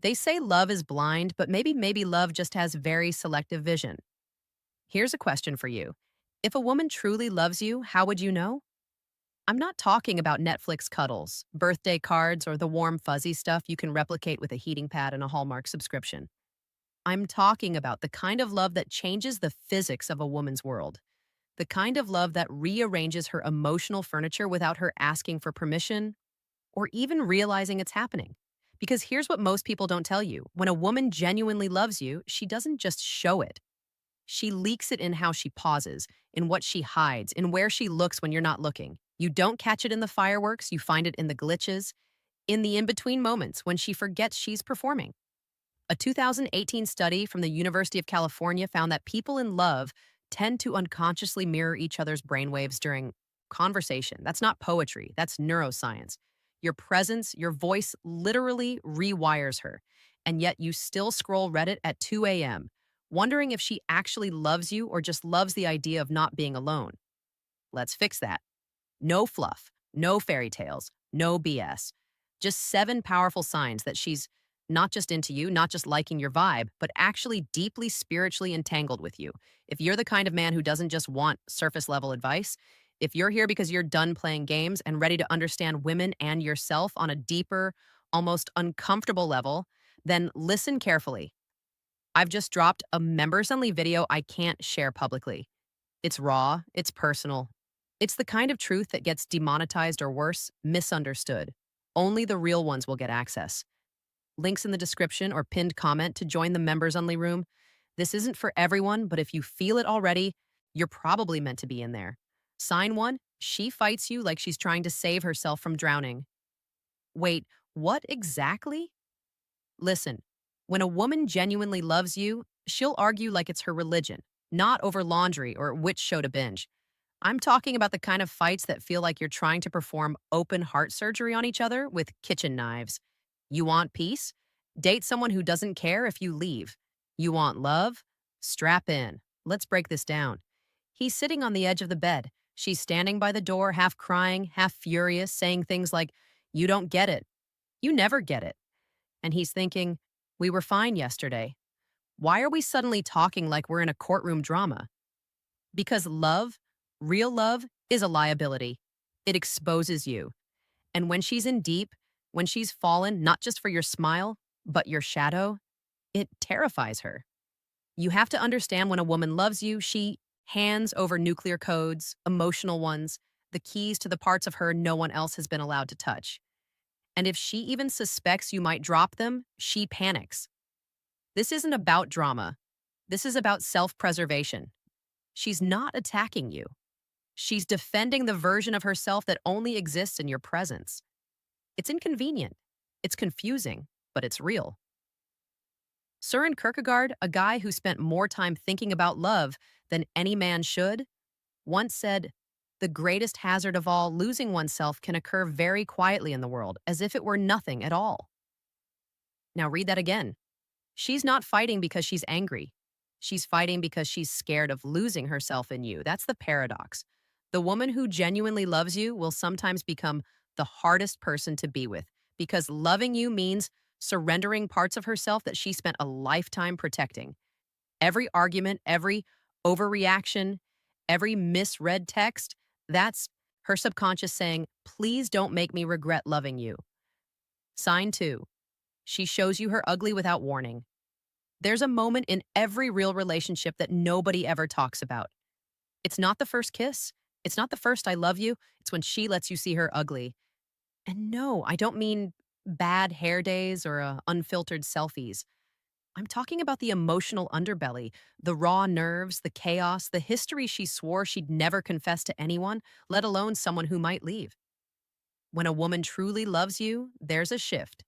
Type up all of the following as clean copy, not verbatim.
They say love is blind, but maybe love just has very selective vision. Here's a question for you. If a woman truly loves you, how would you know? I'm not talking about Netflix cuddles, birthday cards, or the warm, fuzzy stuff you can replicate with a heating pad and a Hallmark subscription. I'm talking about the kind of love that changes the physics of a woman's world. The kind of love that rearranges her emotional furniture without her asking for permission or even realizing it's happening. Because here's what most people don't tell you: when a woman genuinely loves you, she doesn't just show it. She leaks it in how she pauses, in what she hides, in where she looks when you're not looking. You don't catch it in the fireworks, you find it in the glitches, in the in between moments when she forgets she's performing. A 2018 study from the University of California found that people in love tend to unconsciously mirror each other's brainwaves during conversation. That's not poetry, that's neuroscience. Your presence, your voice literally rewires her. And yet you still scroll Reddit at 2 a.m., wondering if she actually loves you or just loves the idea of not being alone. Let's fix that. No fluff, no fairy tales, no BS. Just 7 powerful signs that she's not just into you, not just liking your vibe, but actually deeply spiritually entangled with you. If you're the kind of man who doesn't just want surface level advice, if you're here because you're done playing games and ready to understand women and yourself on a deeper, almost uncomfortable level, then listen carefully. I've just dropped a members only video I can't share publicly. It's raw, it's personal. It's the kind of truth that gets demonetized or worse, misunderstood. Only the real ones will get access. Links in the description or pinned comment to join the members only room. This isn't for everyone, but if you feel it already, you're probably meant to be in there. Sign one, she fights you like she's trying to save herself from drowning. Wait, what exactly? Listen, when a woman genuinely loves you, she'll argue like it's her religion, not over laundry or which show to binge. I'm talking about the kind of fights that feel like you're trying to perform open heart surgery on each other with kitchen knives. You want peace? Date someone who doesn't care if you leave. You want love? Strap in. Let's break this down. He's sitting on the edge of the bed. She's standing by the door, half crying, half furious, saying things like, "You don't get it. You never get it." And he's thinking, "We were fine yesterday. Why are we suddenly talking like we're in a courtroom drama?" Because love, real love, is a liability. It exposes you. And when she's in deep, when she's fallen, not just for your smile, but your shadow, it terrifies her. You have to understand, when a woman loves you, she hands over nuclear codes, emotional ones, the keys to the parts of her no one else has been allowed to touch. And if she even suspects you might drop them, she panics. This isn't about drama. This is about self preservation. She's not attacking you. She's defending the version of herself that only exists in your presence. It's inconvenient. It's confusing, but it's real. Søren Kierkegaard, a guy who spent more time thinking about love than any man should, once said, "The greatest hazard of all, losing oneself, can occur very quietly in the world, as if it were nothing at all." Now read that again. She's not fighting because she's angry. She's fighting because she's scared of losing herself in you. That's the paradox. The woman who genuinely loves you will sometimes become the hardest person to be with, because loving you means surrendering parts of herself that she spent a lifetime protecting. Every argument, every overreaction, every misread text, that's her subconscious saying, "Please don't make me regret loving you." Sign two, she shows you her ugly without warning. There's a moment in every real relationship that nobody ever talks about. It's not the first kiss. It's not the first "I love you." It's when she lets you see her ugly. And no, I don't mean bad hair days or unfiltered selfies. I'm talking about the emotional underbelly, the raw nerves, the chaos, the history she swore she'd never confess to anyone, let alone someone who might leave. When a woman truly loves you, there's a shift.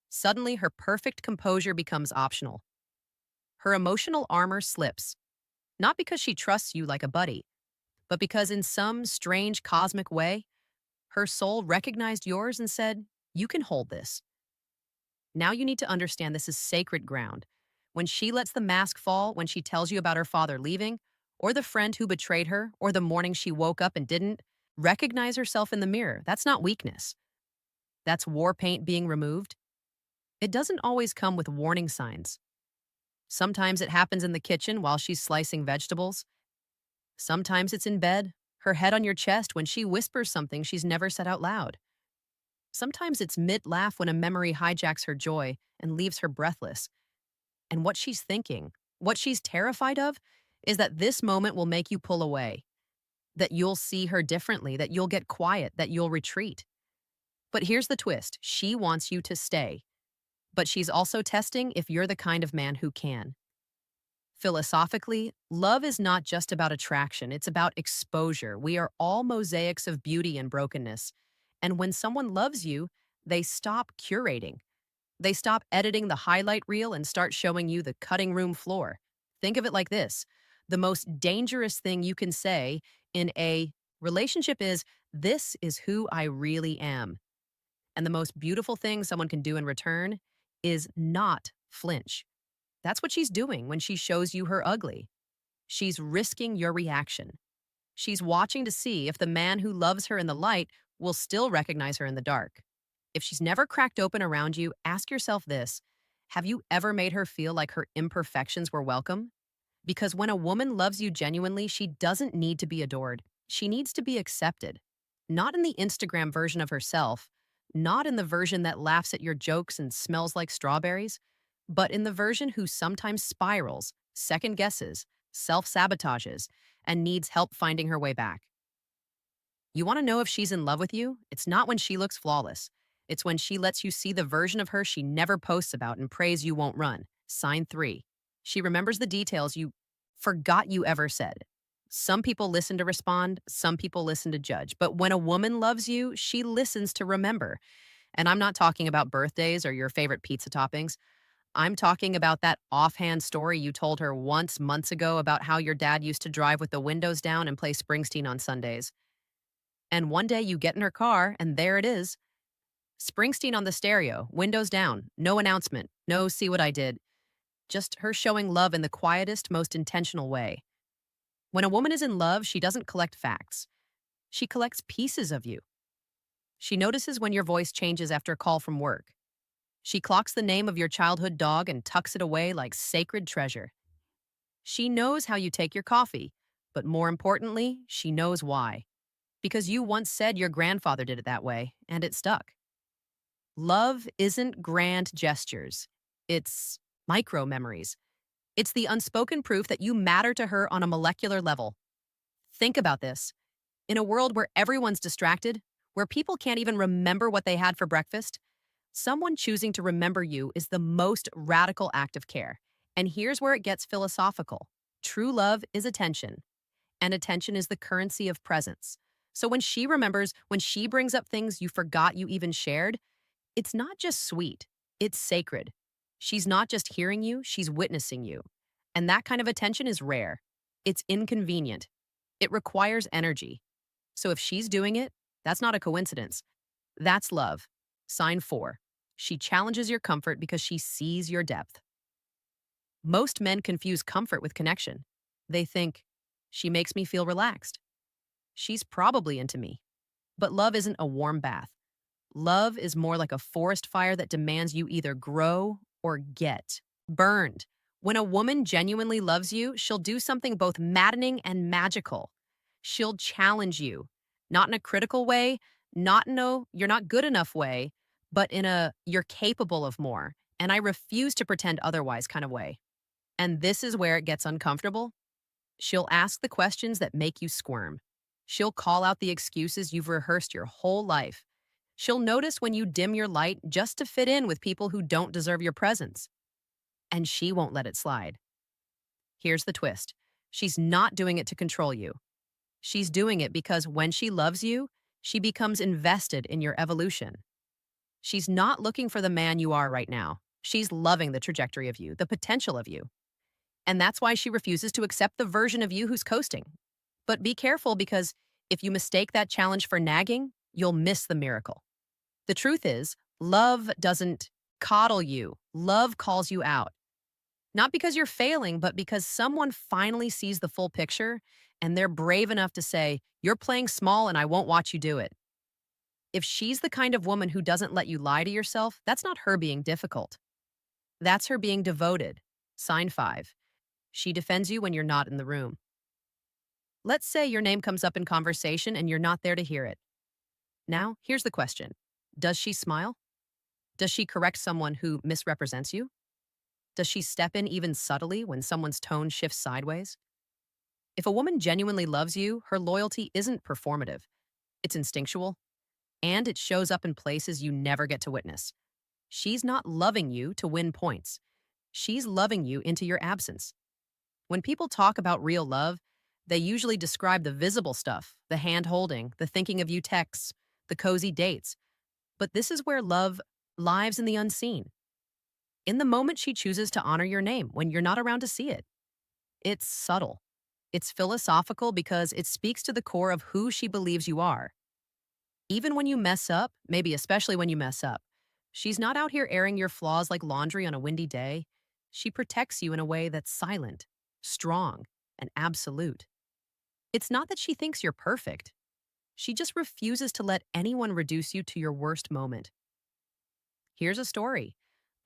Suddenly, her perfect composure becomes optional. Her emotional armor slips, not because she trusts you like a buddy, but because in some strange cosmic way, her soul recognized yours and said, "You can hold this." Now you need to understand, this is sacred ground. When she lets the mask fall, when she tells you about her father leaving, or the friend who betrayed her, or the morning she woke up and didn't, recognize herself in the mirror. That's not weakness. That's war paint being removed. It doesn't always come with warning signs. Sometimes it happens in the kitchen while she's slicing vegetables. Sometimes it's in bed, her head on your chest when she whispers something she's never said out loud. Sometimes it's mid laugh when a memory hijacks her joy and leaves her breathless. And what she's thinking, what she's terrified of, is that this moment will make you pull away, that you'll see her differently, that you'll get quiet, that you'll retreat. But here's the twist: she wants you to stay, but she's also testing if you're the kind of man who can. Philosophically, love is not just about attraction, it's about exposure. We are all mosaics of beauty and brokenness. And when someone loves you, they stop curating. They stop editing the highlight reel and start showing you the cutting room floor. Think of it like this: the most dangerous thing you can say in a relationship is, "This is who I really am." And the most beautiful thing someone can do in return is not flinch. That's what she's doing when she shows you her ugly. She's risking your reaction. She's watching to see if the man who loves her in the light will still recognize her in the dark. If she's never cracked open around you, ask yourself this: have you ever made her feel like her imperfections were welcome? Because when a woman loves you genuinely, she doesn't need to be adored. She needs to be accepted. Not in the Instagram version of herself, not in the version that laughs at your jokes and smells like strawberries, but in the version who sometimes spirals, second guesses, self sabotages, and needs help finding her way back. You want to know if she's in love with you? It's not when she looks flawless. It's when she lets you see the version of her she never posts about and prays you won't run. Sign 3. She remembers the details you forgot you ever said. Some people listen to respond, some people listen to judge. But when a woman loves you, she listens to remember. And I'm not talking about birthdays or your favorite pizza toppings. I'm talking about that offhand story you told her once months ago about how your dad used to drive with the windows down and play Springsteen on Sundays. And one day you get in her car, and there it is: Springsteen on the stereo, windows down, no announcement, no "see what I did," just her showing love in the quietest, most intentional way. When a woman is in love, she doesn't collect facts. She collects pieces of you. She notices when your voice changes after a call from work. She clocks the name of your childhood dog and tucks it away like sacred treasure. She knows how you take your coffee, but more importantly, she knows why. Because you once said your grandfather did it that way, and it stuck. Love isn't grand gestures. It's micro memories. It's the unspoken proof that you matter to her on a molecular level. Think about this. In a world where everyone's distracted, where people can't even remember what they had for breakfast, someone choosing to remember you is the most radical act of care. And here's where it gets philosophical. True love is attention, and attention is the currency of presence. So when she remembers, when she brings up things you forgot you even shared, it's not just sweet, it's sacred. She's not just hearing you, she's witnessing you. And that kind of attention is rare. It's inconvenient. It requires energy. So if she's doing it, that's not a coincidence. That's love. Sign 4. She challenges your comfort because she sees your depth. Most men confuse comfort with connection. They think, she makes me feel relaxed. She's probably into me. But love isn't a warm bath. Love is more like a forest fire that demands you either grow or get burned. When a woman genuinely loves you, she'll do something both maddening and magical. She'll challenge you, not in a critical way, not in a "you're not good enough" way, but in a "you're capable of more, and I refuse to pretend otherwise" kind of way. And this is where it gets uncomfortable. She'll ask the questions that make you squirm. She'll call out the excuses you've rehearsed your whole life. She'll notice when you dim your light just to fit in with people who don't deserve your presence. And she won't let it slide. Here's the twist: she's not doing it to control you. She's doing it because when she loves you, she becomes invested in your evolution. She's not looking for the man you are right now. She's loving the trajectory of you, the potential of you. And that's why she refuses to accept the version of you who's coasting. But be careful, because if you mistake that challenge for nagging, you'll miss the miracle. The truth is, love doesn't coddle you. Love calls you out. Not because you're failing, but because someone finally sees the full picture and they're brave enough to say, "You're playing small and I won't watch you do it." If she's the kind of woman who doesn't let you lie to yourself, that's not her being difficult. That's her being devoted. Sign 5. She defends you when you're not in the room. Let's say your name comes up in conversation and you're not there to hear it. Now, here's the question. Does she smile? Does she correct someone who misrepresents you? Does she step in even subtly when someone's tone shifts sideways? If a woman genuinely loves you, her loyalty isn't performative. It's instinctual, and it shows up in places you never get to witness. She's not loving you to win points. She's loving you into your absence. When people talk about real love, they usually describe the visible stuff, the hand holding, the thinking of you texts, the cozy dates. But this is where love lives in the unseen. In the moment she chooses to honor your name when you're not around to see it. It's subtle. It's philosophical because it speaks to the core of who she believes you are. Even when you mess up, maybe especially when you mess up, she's not out here airing your flaws like laundry on a windy day. She protects you in a way that's silent, strong, and absolute. It's not that she thinks you're perfect. She just refuses to let anyone reduce you to your worst moment. Here's a story.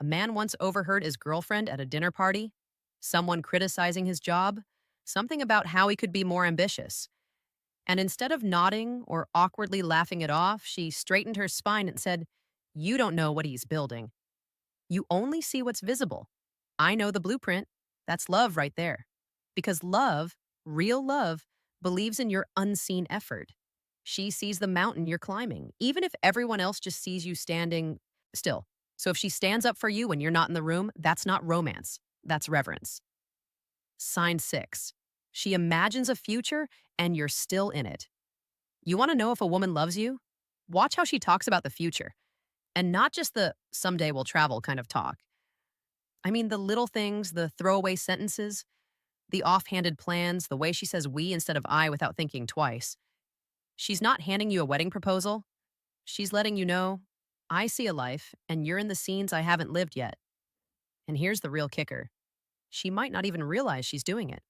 A man once overheard his girlfriend at a dinner party, someone criticizing his job, something about how he could be more ambitious. And instead of nodding or awkwardly laughing it off, she straightened her spine and said, "You don't know what he's building. You only see what's visible. I know the blueprint. That's love right there." Because love, real love, believes in your unseen effort. She sees the mountain you're climbing, even if everyone else just sees you standing still. So if she stands up for you when you're not in the room, that's not romance. That's reverence. Sign 6. She imagines a future and you're still in it. You want to know if a woman loves you? Watch how she talks about the future. And not just the someday we'll travel kind of talk. I mean, the little things, the throwaway sentences, the offhanded plans, the way she says we instead of I without thinking twice. She's not handing you a wedding proposal. She's letting you know, I see a life, and you're in the scenes I haven't lived yet. And here's the real kicker. She might not even realize she's doing it.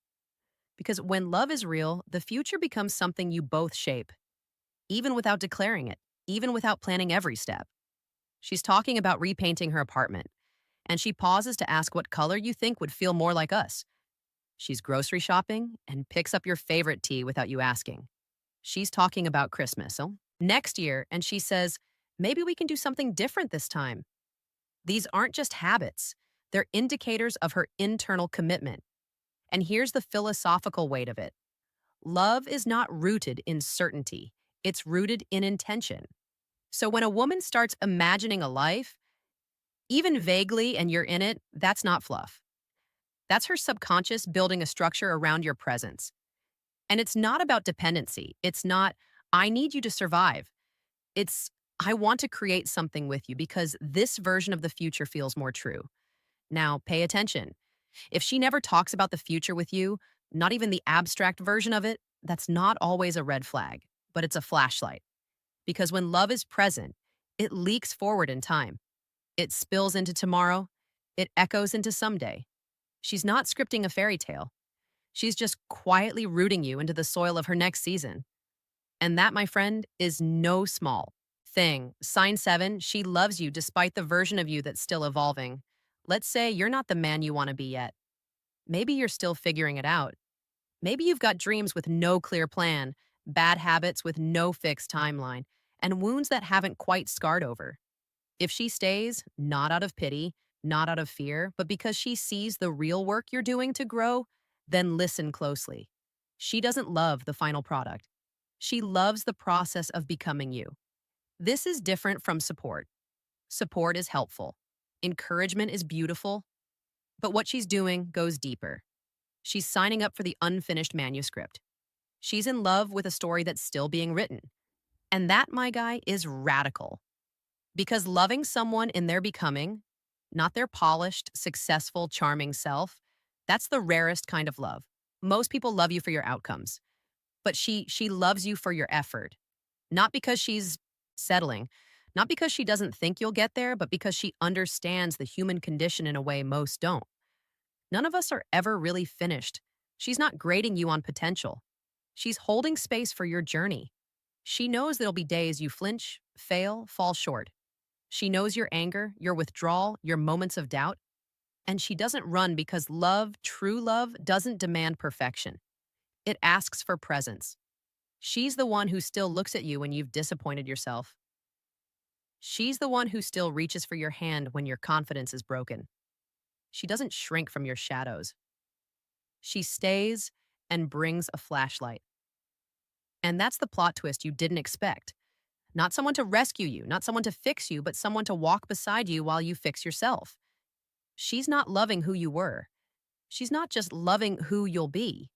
Because when love is real, the future becomes something you both shape, even without declaring it, even without planning every step. She's talking about repainting her apartment, and she pauses to ask what color you think would feel more like us. She's grocery shopping and picks up your favorite tea without you asking. She's talking about Christmas, so next year, and she says, maybe we can do something different this time. These aren't just habits, they're indicators of her internal commitment. And here's the philosophical weight of it. Love is not rooted in certainty, it's rooted in intention. So when a woman starts imagining a life, even vaguely, and you're in it, that's not fluff. That's her subconscious building a structure around your presence. And it's not about dependency. It's not, I need you to survive. It's, I want to create something with you because this version of the future feels more true. Now, pay attention. If she never talks about the future with you, not even the abstract version of it, that's not always a red flag, but it's a flashlight. Because when love is present, it leaks forward in time. It spills into tomorrow. It echoes into someday. She's not scripting a fairy tale. She's just quietly rooting you into the soil of her next season. And that, my friend, is no small thing. Sign 7, she loves you despite the version of you that's still evolving. Let's say you're not the man you want to be yet. Maybe you're still figuring it out. Maybe you've got dreams with no clear plan, bad habits with no fixed timeline, and wounds that haven't quite scarred over. If she stays, not out of pity, not out of fear, but because she sees the real work you're doing to grow, then listen closely. She doesn't love the final product. She loves the process of becoming you. This is different from support. Support is helpful. Encouragement is beautiful. But what she's doing goes deeper. She's signing up for the unfinished manuscript. She's in love with a story that's still being written. And that, my guy, is radical. Because loving someone in their becoming, not their polished, successful, charming self, that's the rarest kind of love. Most people love you for your outcomes. But she loves you for your effort. Not because she's settling, not because she doesn't think you'll get there, but because she understands the human condition in a way most don't. None of us are ever really finished. She's not grading you on potential. She's holding space for your journey. She knows there'll be days you flinch, fail, fall short. She knows your anger, your withdrawal, your moments of doubt. And she doesn't run because love, true love, doesn't demand perfection. It asks for presence. She's the one who still looks at you when you've disappointed yourself. She's the one who still reaches for your hand when your confidence is broken. She doesn't shrink from your shadows. She stays and brings a flashlight. And that's the plot twist you didn't expect. Not someone to rescue you, not someone to fix you, but someone to walk beside you while you fix yourself. She's not loving who you were. She's not just loving who you'll be.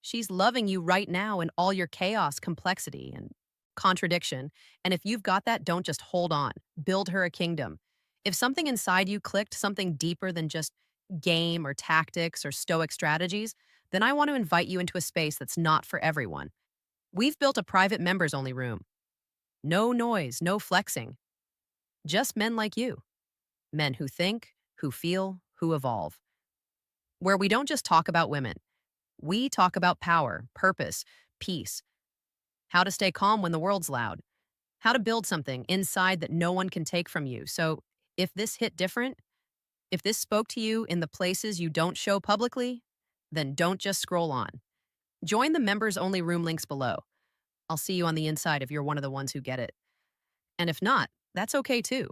She's loving you right now in all your chaos, complexity, and contradiction. And if you've got that, don't just hold on. Build her a kingdom. If something inside you clicked, something deeper than just game or tactics or stoic strategies, then I want to invite you into a space that's not for everyone. We've built a private members only room. No noise, no flexing. Just men like you. Men who think, who feel, who evolve. Where we don't just talk about women. We talk about power, purpose, peace, how to stay calm when the world's loud, how to build something inside that no one can take from you. So if this hit different, if this spoke to you in the places you don't show publicly, then don't just scroll on. Join the members only room links below. I'll see you on the inside if you're one of the ones who get it. And if not, that's okay too.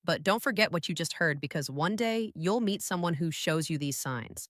But don't forget what you just heard because one day you'll meet someone who shows you these signs.